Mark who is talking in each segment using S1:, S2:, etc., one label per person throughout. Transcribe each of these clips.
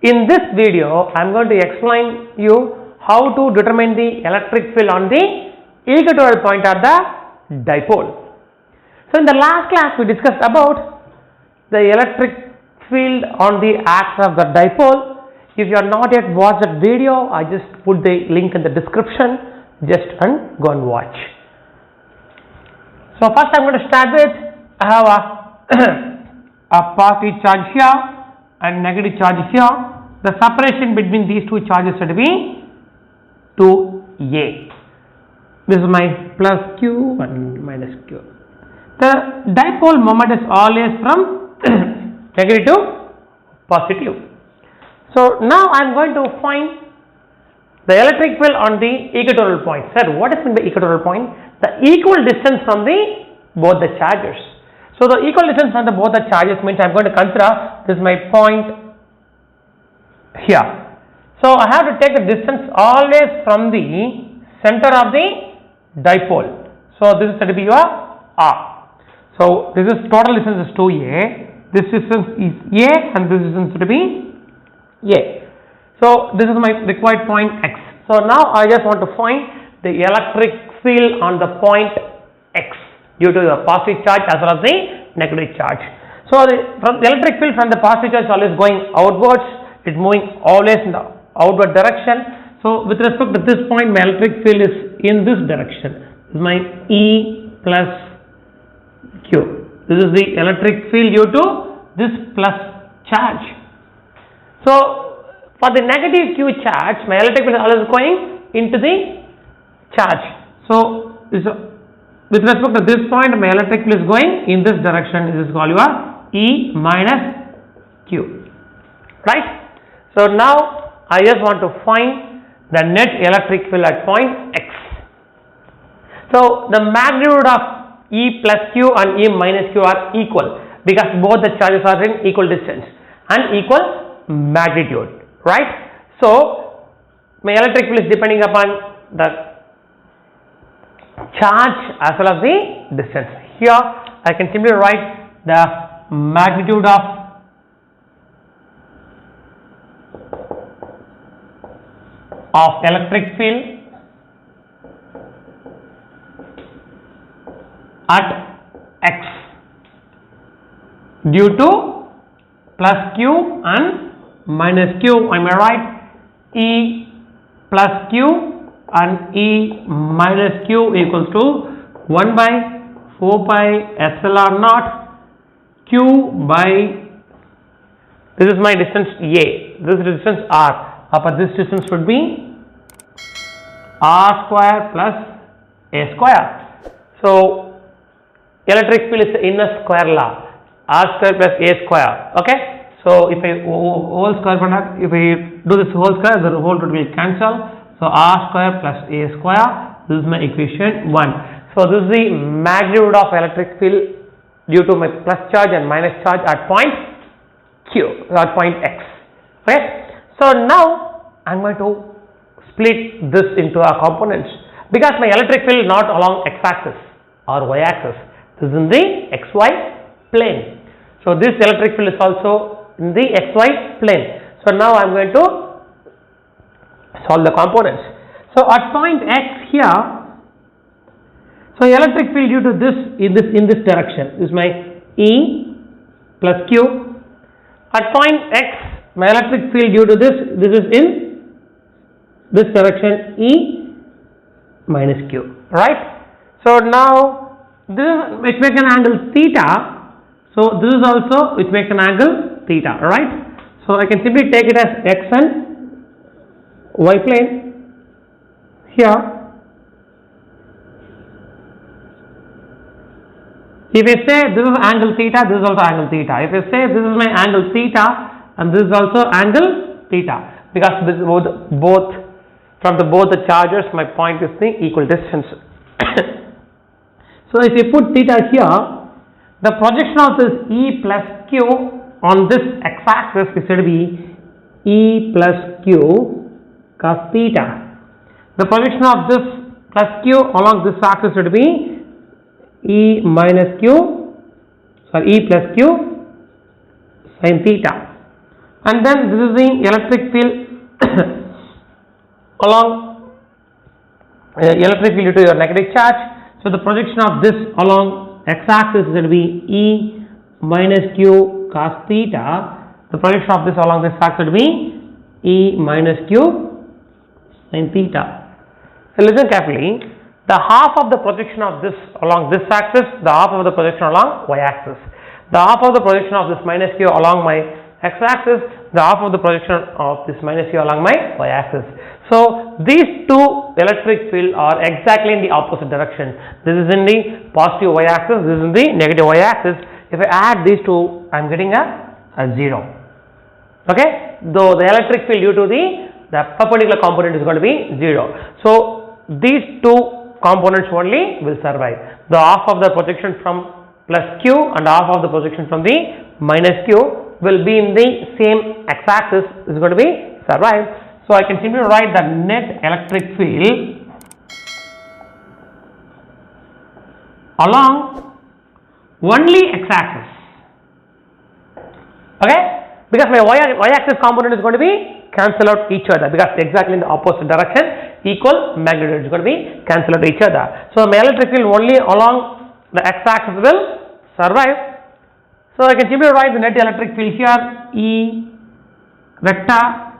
S1: In this video, I am going to explain you how to determine the electric field on the equatorial point of the dipole. So in the last class we discussed about the electric field on the axis of the dipole. If you are not yet watched that video, I just put the link in the description, just go and watch. So first I am going to start with, I have a positive charge here and negative charge here. The separation between these two charges should be 2a. This is my plus q and minus q. The dipole moment is always from negative to positive. So now I am going to find the electric field on the equatorial point. Sir, what is the equatorial point? The equal distance from the both the charges. So the equal distance from the both the charges means I am going to consider this is my point here. So I have to take the distance always from the center of the dipole. So this is going to be your r. So this is total distance is 2a. This distance is a and this distance to be a. So this is my required point x. So now I just want to find the electric field on the point x due to the positive charge as well as the negative charge. So the electric field from the positive charge is always going outwards. It is moving always in the outward direction. So with respect to this point, my electric field is in this direction. This is my E plus Q. This is the electric field due to this plus charge. So for the negative Q charge, my electric field is always going into the charge. So with respect to this point, my electric field is going in this direction. This is called your E minus Q. Right? So now I just want to find the net electric field at point x. So the magnitude of E plus Q and E minus Q are equal because both the charges are in equal distance and equal magnitude, right? So my electric field is depending upon the charge as well as the distance. Here I can simply write the magnitude of electric field at x due to plus q and minus q. Am I right? E plus q and E minus q equals to 1 by 4 pi epsilon naught q by, this is my distance a, this distance r. But this distance should be r square plus a square. So electric field is the inverse square law, r square plus a square. Okay. So if I whole square product, if I do this whole square, the whole root will cancel. So r square plus a square. This is my equation 1. So this is the magnitude of electric field due to my plus charge and minus charge at point q, at point x. Okay. So now I am going to split this into our components because my electric field is not along x axis or y axis. This is in the xy plane. So this electric field is also in the xy plane. So now I am going to solve the components. So at point x here, so electric field due to this in this direction is my E plus Q. At point x, my electric field due to this is in this direction E minus Q, right? So now this which makes an angle theta. So this is also which makes an angle theta, right? So I can simply take it as x and y plane here. If I say this is angle theta, this is also angle theta. If I say this is my angle theta and this is also angle theta because this is both from both the charges, my point is the equal distance. So if you put theta here, the projection of this E plus Q on this x axis is going to be E plus Q cos theta. The projection of this plus Q along this axis would be E minus Q, sorry, E plus Q sin theta. and then this is the electric field along electric field due to your negative charge. So the projection of this along x-axis is going to be E minus Q cos theta. The projection of this along this axis will be E minus Q sin theta. So listen carefully. The half of the projection of this along this axis, the half of the projection along y-axis. The half of the projection of this minus Q along my x-axis, the half of the projection of this minus Q along my y-axis. So these two electric field are exactly in the opposite direction. This is in the positive y-axis, this is in the negative y-axis. If I add these two, I am getting a 0. Okay, though the electric field due to the perpendicular component is going to be 0. So these two components only will survive. The half of the projection from plus Q and half of the projection from the minus Q will be in the same x-axis, is going to be survive. So I can simply write the net electric field along only x-axis. Okay, because my y-axis component is going to be cancel out each other, because exactly in the opposite direction, equal magnitude is going to be cancel out each other. So my electric field only along the x-axis will survive. So I can simply write the net electric field here E vector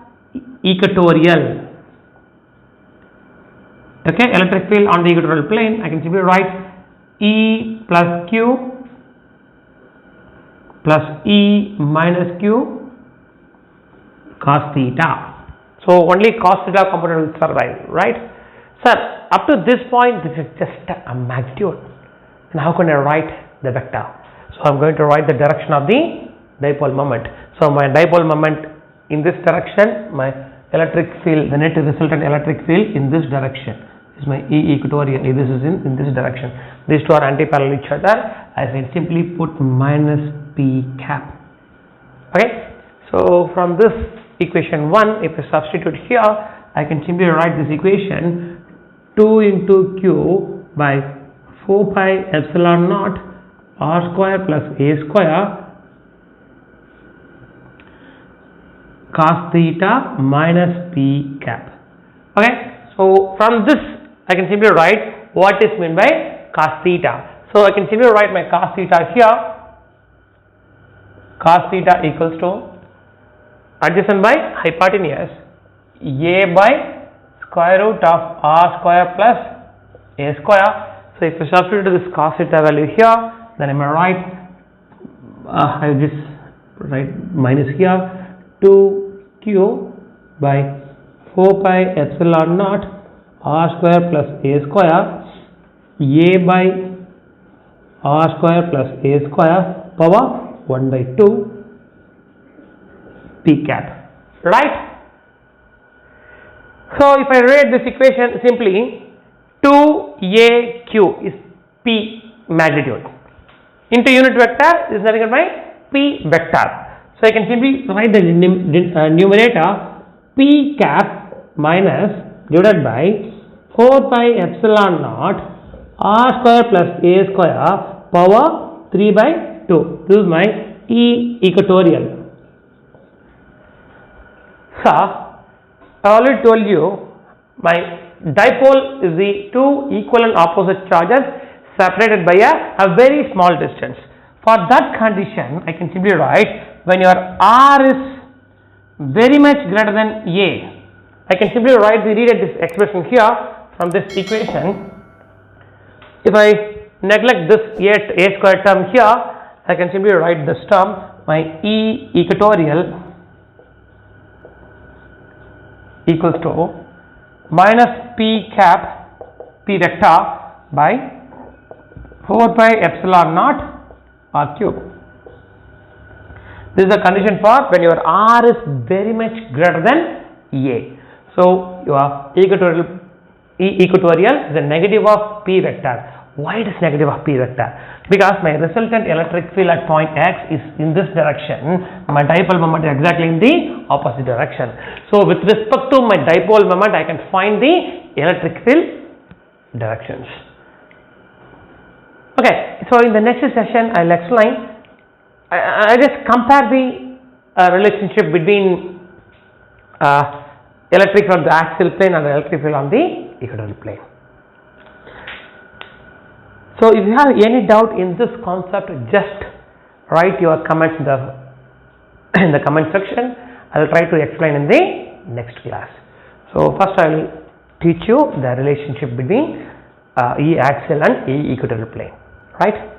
S1: equatorial. Okay, electric field on the equatorial plane, I can simply write E plus Q plus E minus Q cos theta. So only cos theta component will survive, right? Sir, up to this point this is just a magnitude, and how can I write the vector? So I am going to write the direction of the dipole moment. So my dipole moment in this direction, my electric field, the net resultant electric field in this direction is my E equatorial. This is in this direction. These two are anti-parallel each other. I can simply put minus P cap. Okay. So from this equation 1, if I substitute here, I can simply write this equation 2 into Q by 4 pi epsilon naught r square plus a square cos theta minus P cap. Okay. So from this I can simply write what is meant by cos theta. So I can simply write my cos theta here. Cos theta equals to adjacent by hypotenuse a by square root of r square plus a square. So if I substitute this cos theta value here, then I may write I will just write minus here 2q by 4 pi epsilon naught r square plus a square a by r square plus a square power 1 by 2 P cap, right? So if I write this equation simply, 2aq is P magnitude into unit vector is nothing but P vector. So I can simply write the numerator P cap minus divided by 4 pi epsilon naught r square plus a square power 3 by 2. This is my E equatorial. So I already told you my dipole is the two equal and opposite charges separated by a very small distance. For that condition, I can simply write when your R is very much greater than A, I can simply read this expression here from this equation. If I neglect this A square term here, I can simply write this term, my E equatorial equals to minus P cap P vector by 4 pi epsilon naught r cube. This is the condition for when your R is very much greater than A. So your E equatorial is a negative of P vector. Why it is negative of P vector? Because my resultant electric field at point X is in this direction, my dipole moment is exactly in the opposite direction. So with respect to my dipole moment, I can find the electric field directions. Okay, so in the next session I will explain, I just compare the relationship between electric on the axial plane and the electric field on the equatorial plane. So if you have any doubt in this concept, just write your comments in the comment section. I will try to explain in the next class. So first I will teach you the relationship between E axial and E equatorial plane, right?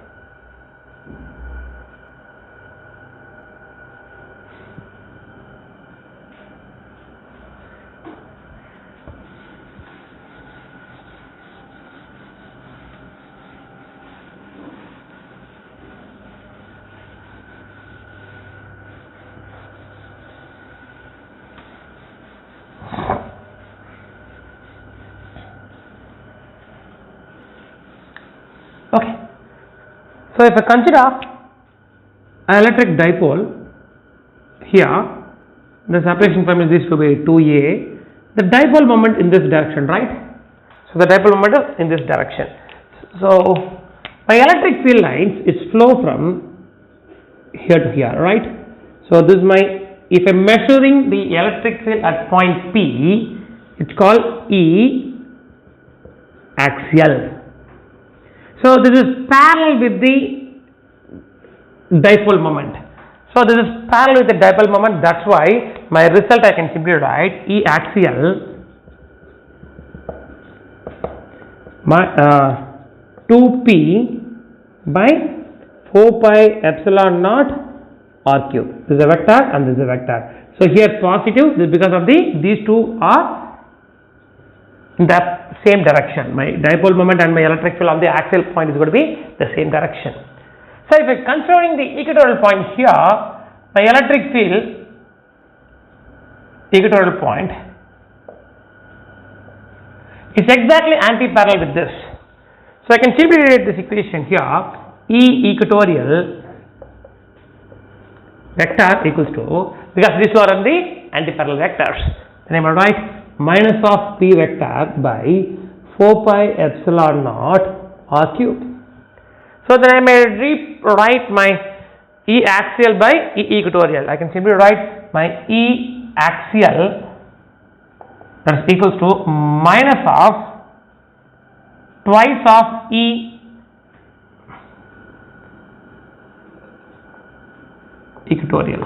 S1: Okay. So if I consider an electric dipole here, the separation point is this to be 2a, the dipole moment in this direction, right? So the dipole moment is in this direction. So my electric field lines is flow from here to here, right? So this is my, if I am measuring the electric field at point P, it's called E axial. So this is parallel with the dipole moment. So this is parallel with the dipole moment. That's why my result I can simply write E axial my 2p by 4 pi epsilon naught r cube. This is a vector and this is a vector. So here positive, this is because of these two are in the same direction. My dipole moment and my electric field on the axial point is going to be the same direction. So if I am considering the equatorial point here, my electric field equatorial point is exactly anti-parallel with this. So I can simply write this equation here, E equatorial vector equals to, because these are the anti-parallel vectors, then I will write minus of p vector by 4 pi epsilon naught r cube. So then I may rewrite my E axial by E equatorial. I can simply write my E axial that is equals to minus of twice of E equatorial,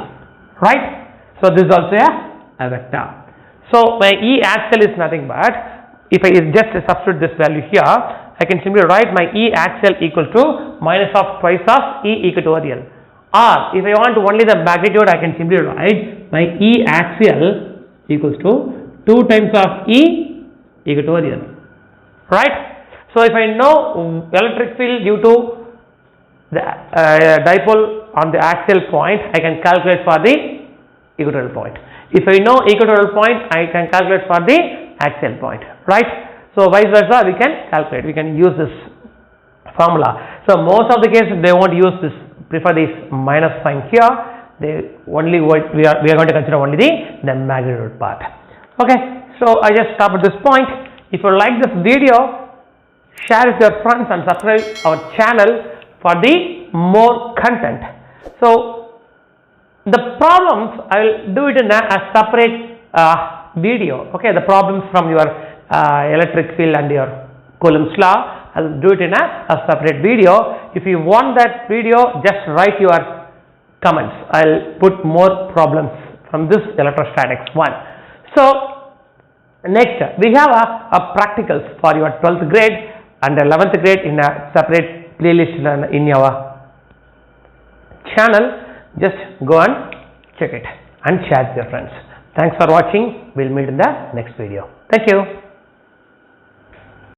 S1: right? So this is also a vector. So my E axial is nothing but, if I just substitute this value here, I can simply write my E axial equal to minus of twice of E equatorial. Or if I want only the magnitude, I can simply write my E axial equals to 2 times of E equatorial, right? So if I know electric field due to the dipole on the axial point, I can calculate for the equatorial point. If I know equatorial point, I can calculate for the axial point, right? So vice versa, we can calculate, we can use this formula. So most of the cases they won't use this, prefer this minus sign here. They only we are going to consider only the magnitude part. Okay, so I just stop at this point. If you like this video, share with your friends and subscribe our channel for the more content. So the problems I will do it in a separate video. Okay, the problems from your electric field and your Coulomb's law, I will do it in a separate video. If you want that video, just write your comments. I will put more problems from this electrostatics one. So next we have a practicals for your 12th grade and 11th grade in a separate playlist in our channel. Just go and check it and share with your friends. Thanks for watching. We'll meet in the next video. Thank you.